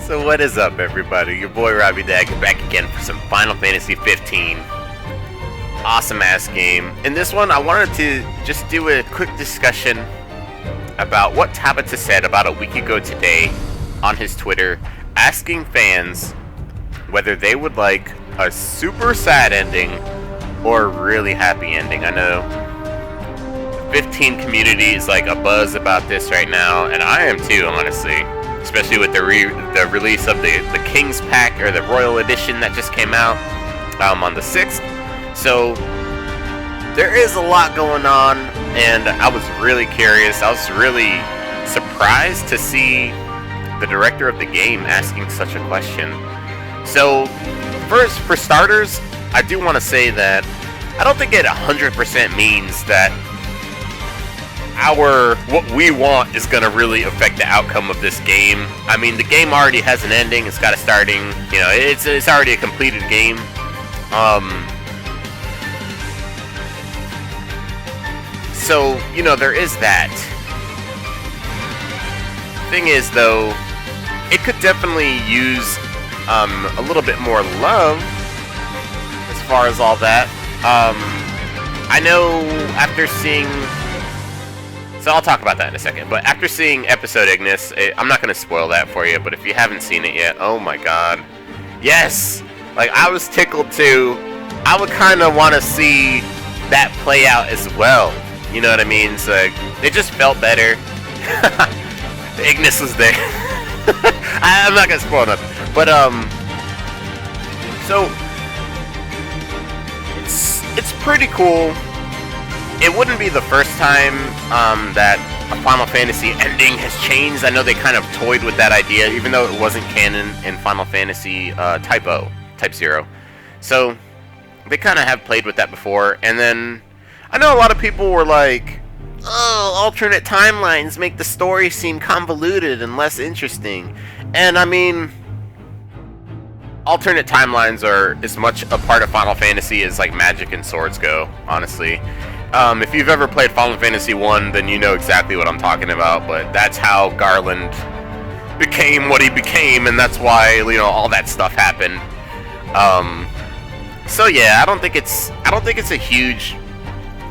So what is up, everybody? Your boy Robbie Dag back again for some Final Fantasy 15. Awesome ass game. In this one, I wanted to just do a quick discussion about what Tabata said about a week ago today on his Twitter, asking fans whether they would like a super sad ending or a really happy ending. I know the 15 community is like a buzz about this right now, and I am too, honestly. Especially with the release of the King's Pack, or the Royal Edition that just came out on the 6th. So there is a lot going on, and I was really curious. I was really surprised to see the director of the game asking such a question. So first, for starters, I do want to say that I don't think it 100% means that what we want is going to really affect the outcome of this game. I mean, the game already has an ending. It's got a starting. You know, it's already a completed game. So, you know, there is that. Thing is, though, it could definitely use a little bit more love as far as all that. I know after seeing... So I'll talk about that in a second. But after seeing episode Ignis, I'm not going to spoil that for you, but if you haven't seen it yet, oh my god. Yes! Like, I was tickled too. I would kind of want to see that play out as well. You know what I mean? So it just felt better. Ignis was there. I'm not going to spoil nothing. But, so it's pretty cool. It wouldn't be the first time that a Final Fantasy ending has changed. I know they kind of toyed with that idea, even though it wasn't canon in Final Fantasy Type 0. So they kind of have played with that before. And then I know a lot of people were like, oh, alternate timelines make the story seem convoluted and less interesting. And I mean, alternate timelines are as much a part of Final Fantasy as like magic and swords go, honestly. If you've ever played Final Fantasy 1, then you know exactly what I'm talking about, but that's how Garland became what he became, and that's why, you know, all that stuff happened. So yeah, I don't think it's a huge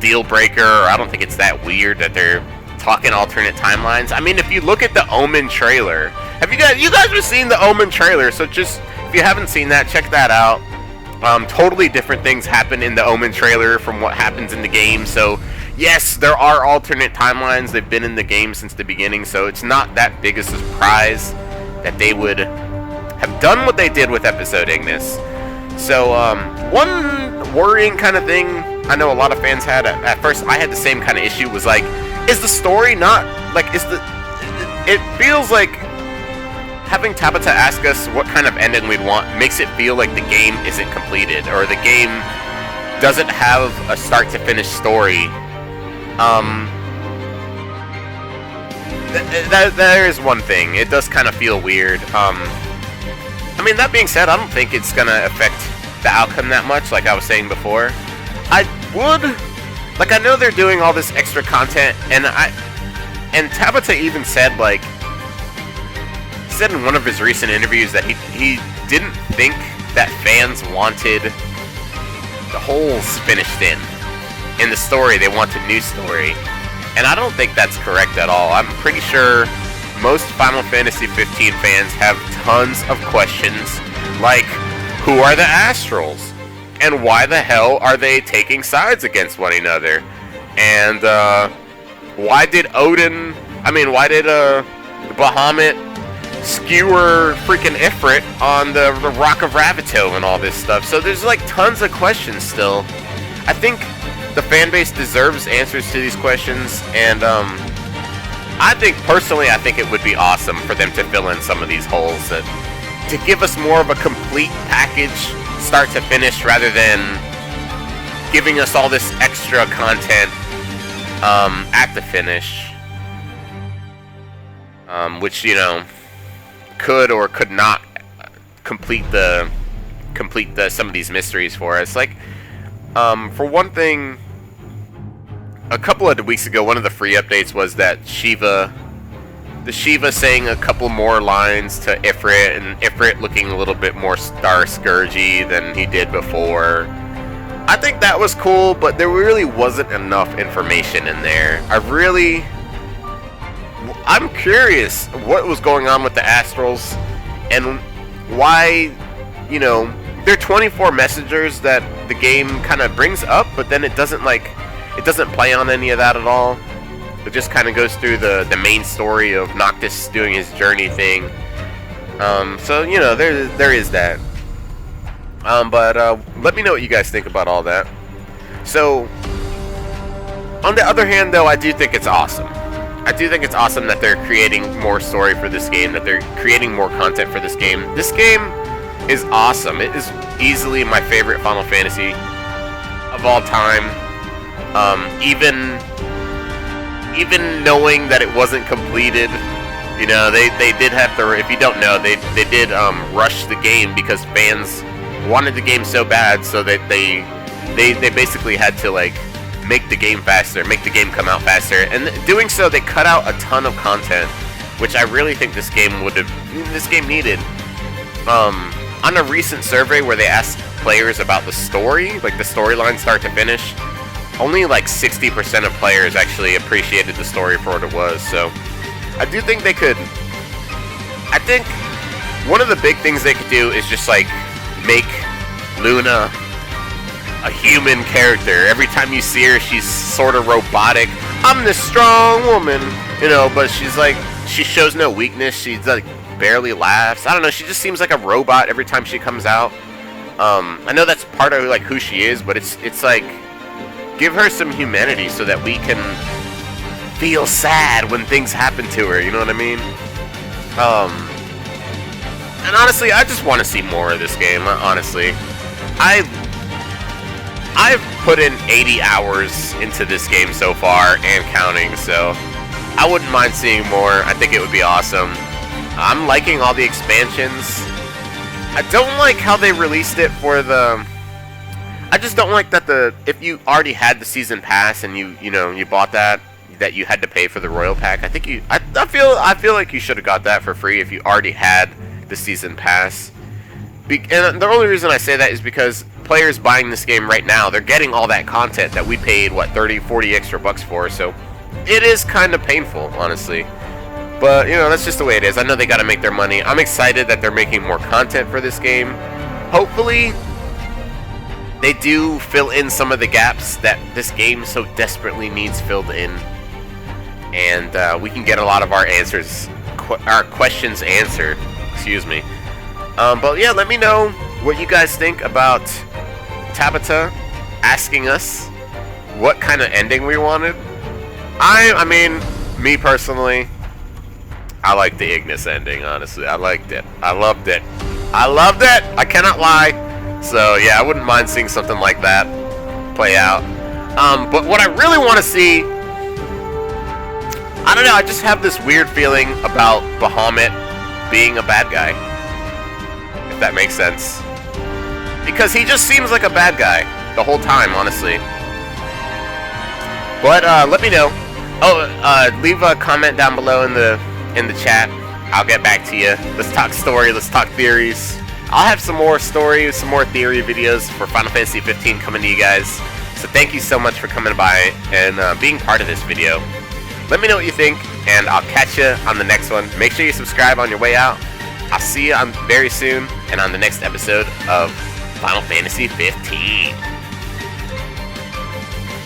deal breaker, or I don't think it's that weird that they're talking alternate timelines. I mean, if you look at the Omen trailer, you guys have seen the Omen trailer, so just, if you haven't seen that, check that out. Totally different things happen in the Omen trailer from what happens in the game. So yes, there are alternate timelines. They've been in the game since the beginning, so it's not that big a surprise that they would have done what they did with episode Ignis. So one worrying kind of thing I know a lot of fans had at first, I had the same kind of issue, was like, is the story not like, it feels like having Tabata ask us what kind of ending we'd want makes it feel like the game isn't completed, or the game doesn't have a start to finish story. There is one thing. It does kind of feel weird. I mean, that being said, I don't think it's gonna affect the outcome that much, like I was saying before. I know they're doing all this extra content, and Tabata even said, like, said in one of his recent interviews that he didn't think that fans wanted the holes finished in the story. They wanted new story, and I don't think that's correct at all. I'm pretty sure most Final Fantasy 15 fans have tons of questions, like, who are the Astrals, and why the hell are they taking sides against one another, and why did Bahamut skewer freaking Ifrit on the Rock of Ravito and all this stuff? So there's like tons of questions still. I think the fan base deserves answers to these questions, and I think it would be awesome for them to fill in some of these holes, to give us more of a complete package, start to finish, rather than giving us all this extra content at the finish, which, you know, could or could not complete some of these mysteries for us. Like, for one thing, a couple of weeks ago, one of the free updates was that Shiva the Shiva saying a couple more lines to Ifrit, and Ifrit looking a little bit more Star Scourgy than he did before. I think that was cool, but there really wasn't enough information in there. I'm curious what was going on with the Astrals and why, you know, there are 24 messengers that the game kind of brings up, but then it doesn't play on any of that at all. It just kind of goes through the main story of Noctis doing his journey thing. So, you know, there is that. But let me know what you guys think about all that. So, on the other hand, though, I do think it's awesome. I do think it's awesome that they're creating more story for this game, that they're creating more content for this game. This game is awesome. It is easily my favorite Final Fantasy of all time. Even knowing that it wasn't completed, you know, they did have to, if you don't know, they did rush the game because fans wanted the game so bad, so that they basically had to, like, make the game faster, make the game come out faster, and doing so they cut out a ton of content, which I really think this game needed. On a recent survey where they asked players about the story, like the storyline start to finish, only like 60% of players actually appreciated the story for what it was. So I do think they could. I think one of the big things they could do is just like make Luna a human character. Every time you see her, she's sort of robotic. I'm this strong woman, you know, but she's like, she shows no weakness. She's like barely laughs. I don't know. She just seems like a robot every time she comes out. I know that's part of like who she is, but it's like, give her some humanity so that we can feel sad when things happen to her. You know what I mean? And honestly, I just want to see more of this game. Honestly, I've put in 80 hours into this game so far and counting, so I wouldn't mind seeing more. I think it would be awesome. I'm liking all the expansions. I don't like how they released it for the... I just don't like that if you already had the season pass and you bought that you had to pay for the royal pack. I think I feel like you should have got that for free if you already had the season pass. And the only reason I say that is because players buying this game right now, they're getting all that content that we paid, what, 30, 40 extra bucks for, so it is kind of painful, honestly. But, you know, that's just the way it is. I know they gotta make their money. I'm excited that they're making more content for this game. Hopefully, they do fill in some of the gaps that this game so desperately needs filled in. And we can get a lot of our questions answered. Excuse me. But yeah, let me know what you guys think about Tabata asking us what kind of ending we wanted. I mean, me personally, I like the Ignis ending, honestly. I liked it. I loved it. I loved it! I cannot lie. So yeah, I wouldn't mind seeing something like that play out. But what I really want to see, I don't know, I just have this weird feeling about Bahamut being a bad guy. If that makes sense. Because he just seems like a bad guy the whole time, honestly. But let me know. Oh, leave a comment down below in the chat. I'll get back to you. Let's talk story, let's talk theories. I'll have some more stories, some more theory videos for Final Fantasy 15 coming to you guys. So thank you so much for coming by and being part of this video. Let me know what you think, and I'll catch you on the next one. Make sure you subscribe on your way out. I'll see you very soon and on the next episode of Final Fantasy 15.